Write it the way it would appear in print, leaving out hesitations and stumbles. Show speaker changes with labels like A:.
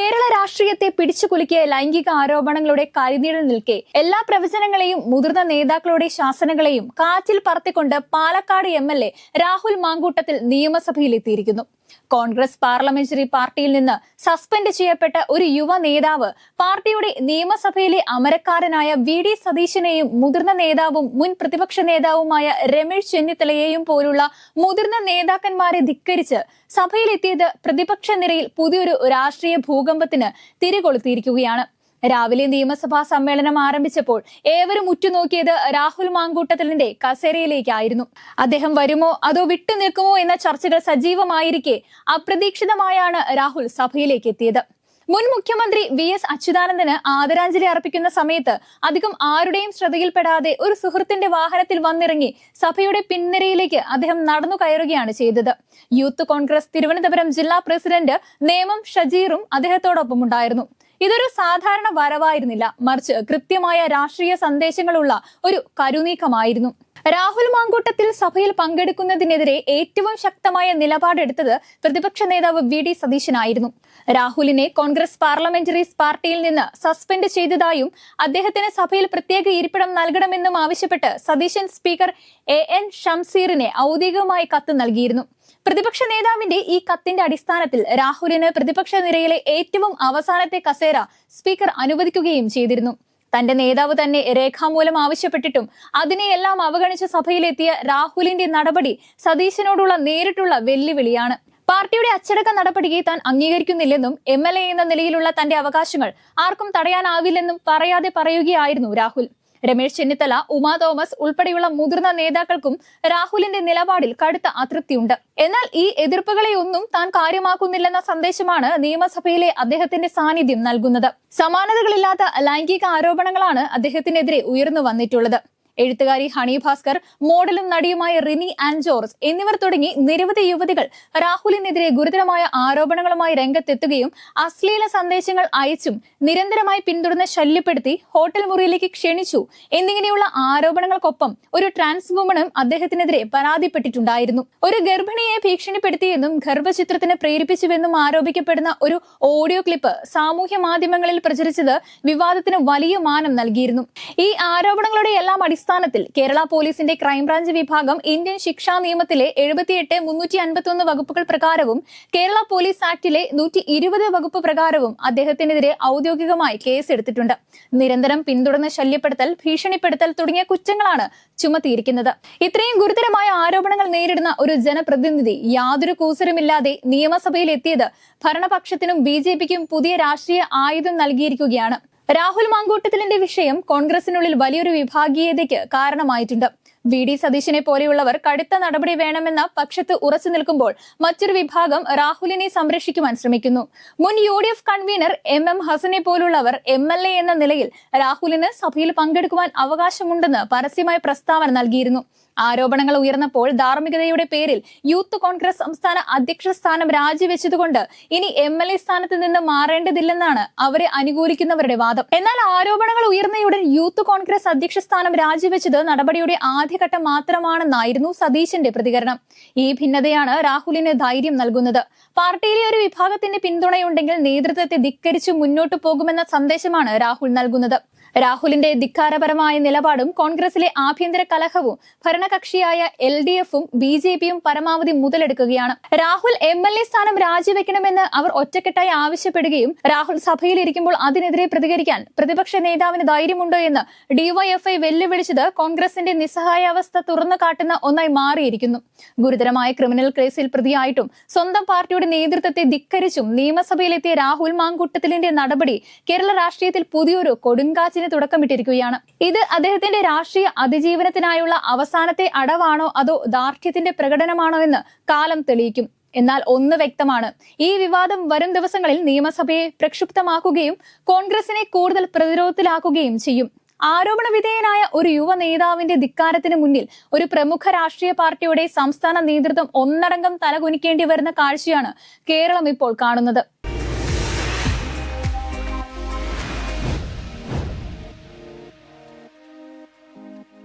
A: കേരള രാഷ്ട്രീയത്തെ പിടിച്ചുകുലുക്കിയ ലൈംഗിക ആരോപണങ്ങളുടെ കരിനീഴൽ നിൽക്കെ എല്ലാ പ്രവചനങ്ങളെയും മുതിർന്ന നേതാക്കളുടെ ശാസനകളെയും കാറ്റിൽ പറത്തിക്കൊണ്ട് പാലക്കാട് MLA രാഹുൽ മാങ്കൂട്ടത്തിൽ നിയമസഭയിലെത്തിയിരിക്കുന്നു. കോൺഗ്രസ് പാർലമെന്ററി പാർട്ടിയിൽ നിന്ന് സസ്പെൻഡ് ചെയ്യപ്പെട്ട ഒരു യുവ നേതാവ് പാർട്ടിയുടെ നിയമസഭയിലെ അമരക്കാരനായ VD സതീശനെയും മുതിർന്ന നേതാവും മുൻ പ്രതിപക്ഷ നേതാവുമായ രമേശ് ചെന്നിത്തലയെയും പോലുള്ള മുതിർന്ന നേതാക്കന്മാരെ ധിക്കരിച്ച് സഭയിലെത്തിയത് പ്രതിപക്ഷ നിരയിൽ പുതിയൊരു രാഷ്ട്രീയ ഭൂകമ്പത്തിന് തിരികൊളുത്തിയിരിക്കുകയാണ്. രാവിലെ നിയമസഭാ സമ്മേളനം ആരംഭിച്ചപ്പോൾ ഏവരും ഉറ്റുനോക്കിയത് രാഹുൽ മാങ്കൂട്ടത്തിലിന്റെ കസേരയിലേക്കായിരുന്നു. അദ്ദേഹം വരുമോ അതോ വിട്ടുനിൽക്കുമോ എന്ന ചർച്ചകൾ സജീവമായിരിക്കെ അപ്രതീക്ഷിതമായാണ് രാഹുൽ സഭയിലേക്ക് എത്തിയത്. മുൻ മുഖ്യമന്ത്രി VS അച്യുതാനന്ദന് ആദരാഞ്ജലി അർപ്പിക്കുന്ന സമയത്ത് അധികം ആരുടെയും ശ്രദ്ധയിൽപ്പെടാതെ ഒരു സുഹൃത്തിന്റെ വാഹനത്തിൽ വന്നിറങ്ങി സഭയുടെ പിൻനിരയിലേക്ക് അദ്ദേഹം നടന്നു കയറുകയാണ് ചെയ്തത്. യൂത്ത് കോൺഗ്രസ് തിരുവനന്തപുരം ജില്ലാ പ്രസിഡന്റ് നേമം ഷജീറും അദ്ദേഹത്തോടൊപ്പം ഉണ്ടായിരുന്നു. ഇതൊരു സാധാരണ വരവായിരുന്നില്ല, മറിച്ച് കൃത്യമായ രാഷ്ട്രീയ സന്ദേശങ്ങളുള്ള ഒരു കരുനീക്കമായിരുന്നു. രാഹുൽ മാങ്കൂട്ടത്തിൽ സഭയിൽ പങ്കെടുക്കുന്നതിനെതിരെ ഏറ്റവും ശക്തമായ നിലപാടെടുത്തത് പ്രതിപക്ഷ നേതാവ് VD സതീശനായിരുന്നു. രാഹുലിനെ കോൺഗ്രസ് പാർലമെന്ററി പാർട്ടിയിൽ നിന്ന് സസ്പെൻഡ് ചെയ്തതായും അദ്ദേഹത്തിന് സഭയിൽ പ്രത്യേക ഇരിപ്പിടം നൽകണമെന്നും ആവശ്യപ്പെട്ട് സതീശൻ സ്പീക്കർ AN ഷംസീറിനെ ഔദ്യോഗികമായി കത്ത് നൽകിയിരുന്നു. പ്രതിപക്ഷ നേതാവിന്റെ ഈ കത്തിന്റെ അടിസ്ഥാനത്തിൽ രാഹുലിന് പ്രതിപക്ഷ നിരയിലെ ഏറ്റവും അവസാനത്തെ കസേര സ്പീക്കർ അനുവദിക്കുകയും ചെയ്തിരുന്നു. തന്റെ നേതാവ് തന്നെ രേഖാമൂലം ആവശ്യപ്പെട്ടിട്ടും അതിനെയെല്ലാം അവഗണിച്ച് സഭയിലെത്തിയ രാഹുലിന്റെ നടപടി സതീശനോടുള്ള നേരിട്ടുള്ള വെല്ലുവിളിയാണ്. പാർട്ടിയുടെ അച്ചടക്ക നടപടിയെ താൻ അംഗീകരിക്കുന്നില്ലെന്നും MLA എന്ന നിലയിലുള്ള തന്റെ അവകാശങ്ങൾ ആർക്കും തടയാനാവില്ലെന്നും പറയാതെ പറയുകയായിരുന്നു രാഹുൽ. രമേശ് ചെന്നിത്തല, ഉമാ തോമസ് ഉൾപ്പെടെയുള്ള മുതിർന്ന നേതാക്കൾക്കും രാഹുലിന്റെ നിലപാടിൽ കടുത്ത അതൃപ്തിയുണ്ട്. എന്നാൽ ഈ എതിർപ്പുകളെയൊന്നും താൻ കാര്യമാക്കുന്നില്ലെന്ന സന്ദേശമാണ് നിയമസഭയിലെ അദ്ദേഹത്തിന്റെ സാന്നിധ്യം നൽകുന്നത്. സമാനതകളില്ലാത്ത ലൈംഗിക ആരോപണങ്ങളാണ് അദ്ദേഹത്തിനെതിരെ ഉയർന്നു വന്നിട്ടുള്ളത്. എഴുത്തുകാരി ഹണി ഭാസ്കർ, മോഡലും നടിയുമായ റിനി ആൻ ജോർജ് എന്നിവർ തുടങ്ങി നിരവധി യുവതികൾ രാഹുലിനെതിരെ ഗുരുതരമായ ആരോപണങ്ങളുമായി രംഗത്തെത്തുകയും അശ്ലീല സന്ദേശങ്ങൾ അയച്ചും നിരന്തരമായി പിന്തുടർന്ന് ശല്യപ്പെടുത്തി ഹോട്ടൽ മുറിയിലേക്ക് ക്ഷണിച്ചു എന്നിങ്ങനെയുള്ള ആരോപണങ്ങൾക്കൊപ്പം ഒരു ട്രാൻസ് വുമണും അദ്ദേഹത്തിനെതിരെ പരാതിപ്പെട്ടിട്ടുണ്ടായിരുന്നു. ഒരു ഗർഭിണിയെ ഭീഷണിപ്പെടുത്തിയെന്നും ഗർഭചിത്രത്തിന് പ്രേരിപ്പിച്ചുവെന്നും ആരോപിക്കപ്പെടുന്ന ഒരു ഓഡിയോ ക്ലിപ്പ് സാമൂഹ്യ മാധ്യമങ്ങളിൽ പ്രചരിച്ചത് വിവാദത്തിന് വലിയ മാനം നൽകിയിരുന്നു. ഈ ആരോപണങ്ങളുടെ എല്ലാം അടിസ്ഥാനത്തിൽ കേരള പോലീസിന്റെ ക്രൈംബ്രാഞ്ച് വിഭാഗം ഇന്ത്യൻ ശിക്ഷാ നിയമത്തിലെ 78, 351 വകുപ്പുകൾ പ്രകാരവും കേരള പോലീസ് ആക്ടിലെ 120 വകുപ്പ് പ്രകാരവും അദ്ദേഹത്തിനെതിരെ ഔദ്യോഗികമായി കേസെടുത്തിട്ടുണ്ട്. നിരന്തരം പിന്തുടർന്ന് ശല്യപ്പെടുത്തൽ, ഭീഷണിപ്പെടുത്തൽ തുടങ്ങിയ കുറ്റങ്ങളാണ് ചുമത്തിയിരിക്കുന്നത്. ഇത്രയും ഗുരുതരമായ ആരോപണങ്ങൾ നേരിടുന്ന ഒരു ജനപ്രതിനിധി യാതൊരു കൂസലുമില്ലാതെ നിയമസഭയിൽ എത്തിയത് ഭരണപക്ഷത്തിനും BJPക്കും പുതിയ രാഷ്ട്രീയ ആയുധം നൽകിയിരിക്കുകയാണ്. രാഹുൽ മാങ്കൂട്ടത്തിലിന്റെ വിഷയം കോൺഗ്രസിനുള്ളിൽ വലിയൊരു വിഭാഗീയതയ്ക്ക് കാരണമായിട്ടുണ്ട്. VD സതീശനെ പോലെയുള്ളവർ കടുത്ത നടപടി വേണമെന്ന പക്ഷത്ത് ഉറച്ചു നിൽക്കുമ്പോൾ മറ്റൊരു വിഭാഗം രാഹുലിനെ സംരക്ഷിക്കുവാൻ ശ്രമിക്കുന്നു. മുൻ UDF കൺവീനർ MM ഹസനെ പോലുള്ളവർ MLA എന്ന നിലയിൽ രാഹുലിന് സഭയിൽ പങ്കെടുക്കുവാൻ അവകാശമുണ്ടെന്ന് പരസ്യമായ പ്രസ്താവന നൽകിയിരുന്നു. ആരോപണങ്ങൾ ഉയർന്നപ്പോൾ ധാർമ്മികതയുടെ പേരിൽ യൂത്ത് കോൺഗ്രസ് സംസ്ഥാന അധ്യക്ഷ സ്ഥാനം രാജിവെച്ചതുകൊണ്ട് ഇനി MLA സ്ഥാനത്ത് നിന്ന് മാറേണ്ടതില്ലെന്നാണ് അവരെ അനുകൂലിക്കുന്നവരുടെ വാദം. എന്നാൽ ആരോപണങ്ങൾ ഉയർന്നയുടൻ യൂത്ത് കോൺഗ്രസ് അധ്യക്ഷ സ്ഥാനം രാജിവെച്ചത് നടപടിയുടെ ആദ്യഘട്ടം മാത്രമാണെന്നായിരുന്നു സതീശന്റെ പ്രതികരണം. ഈ ഭിന്നതയാണ് രാഹുലിന് ധൈര്യം നൽകുന്നത്. പാർട്ടിയിലെ ഒരു വിഭാഗത്തിന്റെ പിന്തുണയുണ്ടെങ്കിൽ നേതൃത്വത്തെ ധിക്കരിച്ചു മുന്നോട്ടു പോകുമെന്ന സന്ദേശമാണ് രാഹുൽ നൽകുന്നത്. രാഹുലിന്റെ ധിക്കാരപരമായ നിലപാടും കോൺഗ്രസിലെ ആഭ്യന്തര കലഹവും ഭരണകക്ഷിയായ LDFും BJPയും പരമാവധി മുതലെടുക്കുകയാണ്. രാഹുൽ MLA സ്ഥാനം രാജിവെക്കണമെന്ന് അവർ ഒറ്റക്കെട്ടായി ആവശ്യപ്പെടുകയും രാഹുൽ സഭയിലിരിക്കുമ്പോൾ അതിനെതിരെ പ്രതികരിക്കാൻ പ്രതിപക്ഷ നേതാവിന് ധൈര്യമുണ്ടോ എന്ന് DYFI വെല്ലുവിളിച്ചത് കോൺഗ്രസിന്റെ നിസ്സഹായാവസ്ഥ തുറന്നു കാട്ടുന്ന ഒന്നായി മാറിയിരിക്കുന്നു. ഗുരുതരമായ ക്രിമിനൽ കേസിൽ പ്രതിയായിട്ടും സ്വന്തം പാർട്ടിയുടെ നേതൃത്വത്തെ ധിക്കരിച്ചും നിയമസഭയിലെത്തിയ രാഹുൽ മാങ്കൂട്ടത്തിലിന്റെ നടപടി കേരള രാഷ്ട്രീയത്തിൽ പുതിയൊരു കൊടുങ്കാറ്റിന് തുടക്കമിട്ടിരിക്കുകയാണ്. ഇത് അദ്ദേഹത്തിന്റെ രാഷ്ട്രീയ അതിജീവനത്തിനായുള്ള അവസാനത്തെ അടവാണോ അതോ ദാർഢ്യത്തിന്റെ പ്രകടനമാണോ എന്ന് കാലം തെളിയിക്കും. എന്നാൽ ഒന്ന് വ്യക്തമാണ്, ഈ വിവാദം വരും ദിവസങ്ങളിൽ നിയമസഭയെ പ്രക്ഷുബ്ധമാക്കുകയും കോൺഗ്രസിനെ കൂടുതൽ പ്രതിരോധത്തിലാക്കുകയും ചെയ്യും. ആരോപണ വിധേയനായ ഒരു യുവ നേതാവിന്റെ ധിക്കാരത്തിന് മുന്നിൽ ഒരു പ്രമുഖ രാഷ്ട്രീയ പാർട്ടിയുടെ സംസ്ഥാന നേതൃത്വം ഒന്നടങ്കം തലകുനിക്കേണ്ടി വരുന്ന കാഴ്ചയാണ് കേരളം ഇപ്പോൾ കാണുന്നത്.